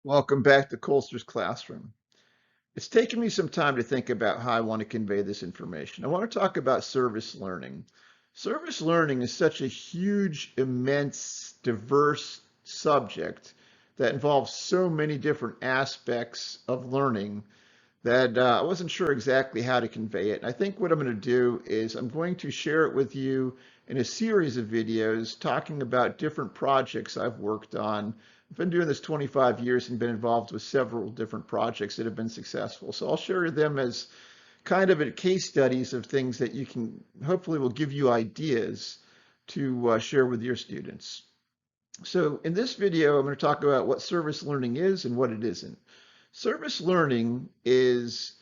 Welcome back to Colster's Classroom. It's taken me some time to think about how I want to convey this information. I want to talk about service learning. Service learning is such a huge, immense, diverse subject that involves so many different aspects of learning that I wasn't sure exactly how to convey it. And I think what I'm going to do is I'm going to share it with you in a series of videos talking about different projects I've worked on. I've been doing this 25 years and been involved with several different projects that have been successful. So I'll share them as kind of a case studies of things that you can hopefully will give you ideas to share with your students. So in this video, I'm going to talk about what service learning is and what it isn't. Service learning is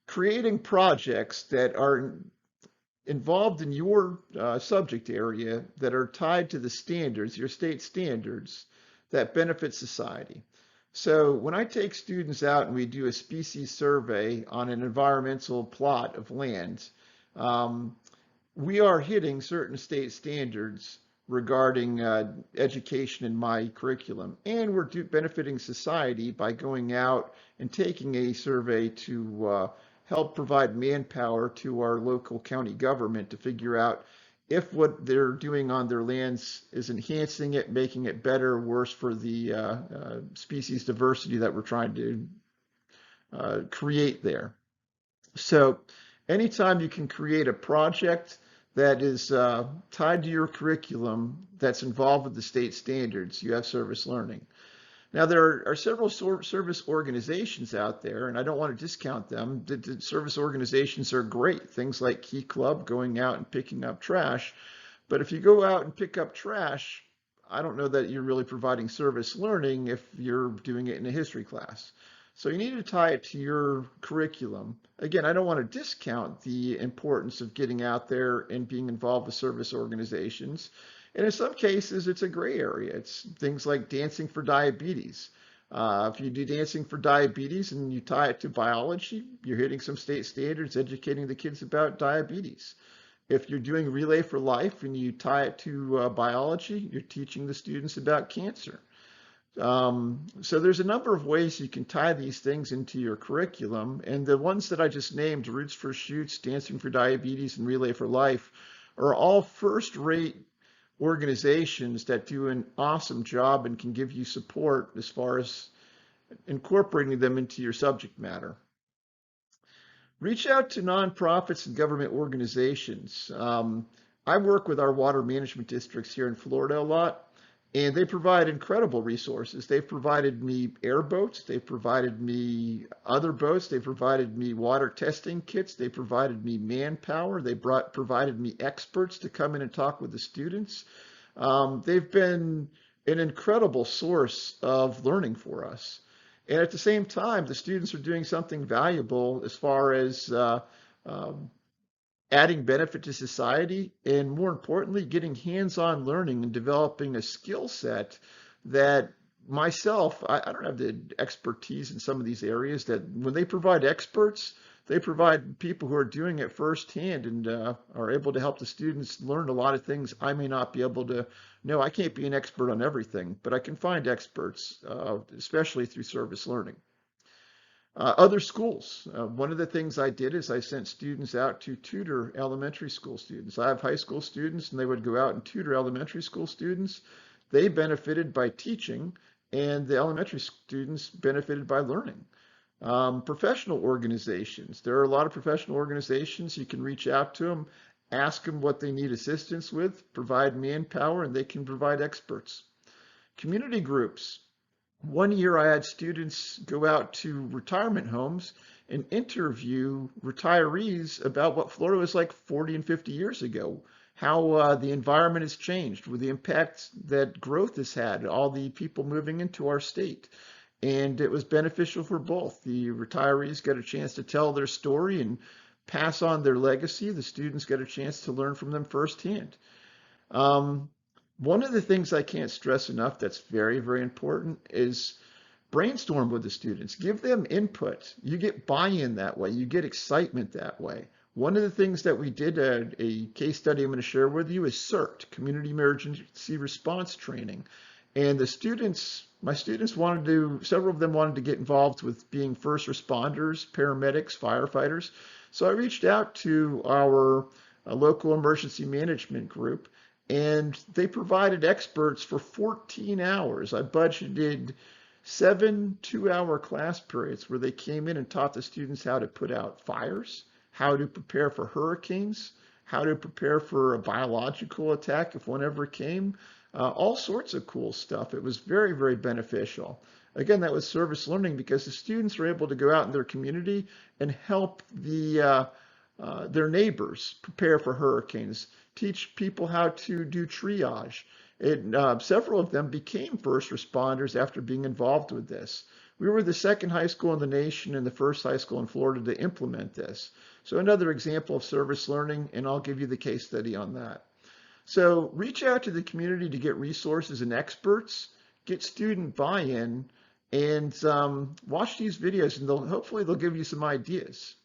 creating projects that are involved in your subject area that are tied to the standards, your state standards, that benefit society. So when I take students out and we do a species survey on an environmental plot of land, um, we are hitting certain state standards regarding education in my curriculum, and we're benefiting society by going out and taking a survey to help provide manpower to our local county government to figure out if what they're doing on their lands is enhancing it, making it better or worse for the species diversity that we're trying to create there. So anytime you can create a project that is tied to your curriculum that's involved with the state standards, you have service learning. Now, there are several service organizations out there, and I don't want to discount them. The service organizations are great. Things like Key Club, going out and picking up trash. But if you go out and pick up trash, I don't know that you're really providing service learning if you're doing it in a history class. So you need to tie it to your curriculum. Again, I don't want to discount the importance of getting out there and being involved with service organizations. And in some cases, it's a gray area. It's things like dancing for diabetes. If you do dancing for diabetes and you tie it to biology, you're hitting some state standards, educating the kids about diabetes. If you're doing Relay for Life and you tie it to biology, you're teaching the students about cancer. So there's a number of ways you can tie these things into your curriculum, and the ones that I just named, Roots for Shoots, Dancing for Diabetes, and Relay for Life, are all first-rate organizations that do an awesome job and can give you support as far as incorporating them into your subject matter. Reach out to nonprofits and government organizations. I work with our water management districts here in Florida a lot, and they provide incredible resources. They've provided me airboats, they've provided me other boats, they've provided me water testing kits, they provided me manpower, they provided me experts to come in and talk with the students. They've been an incredible source of learning for us. And at the same time, the students are doing something valuable as far as um, adding benefit to society, and more importantly, getting hands-on learning and developing a skill set that myself, I don't have the expertise in some of these areas that when they provide experts, they provide people who are doing it firsthand and are able to help the students learn a lot of things I may not be able to know. I can't be an expert on everything, but I can find experts, especially through service learning. Other schools. One of the things I did is I sent students out to tutor elementary school students. I have high school students and they would go out and tutor elementary school students. They benefited by teaching and the elementary students benefited by learning. Professional organizations. There are a lot of professional organizations. You can reach out to them, ask them what they need assistance with, provide manpower, and they can provide experts. Community groups. One year I had students go out to retirement homes and interview retirees about what Florida was like 40 and 50 years ago, how the environment has changed, with the impact that growth has had, all the people moving into our state. And it was beneficial for both. The retirees got a chance to tell their story and pass on their legacy. The students got a chance to learn from them firsthand. Um, One of the things I can't stress enough that's very, very important is brainstorm with the students. Give them input. You get buy-in that way. You get excitement that way. One of the things that we did, a case study I'm going to share with you, is CERT, Community Emergency Response Training. And the students My students several of them wanted to get involved with being first responders, paramedics, firefighters. So I reached out to our local emergency management group, and they provided experts for 14 hours. I budgeted 7 2-hour class periods where they came in and taught the students how to put out fires, how to prepare for hurricanes, how to prepare for a biological attack if one ever came, all sorts of cool stuff. It was very, very beneficial. Again, that was service learning because the students were able to go out in their community and help their neighbors prepare for hurricanes, teach people how to do triage. Several of them became first responders after being involved with this. We were the second high school in the nation and the first high school in Florida to implement this. So another example of service learning, and I'll give you the case study on that. So reach out to the community to get resources and experts, get student buy-in, and watch these videos, and hopefully they'll give you some ideas.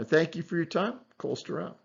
Thank you for your time. Colster out.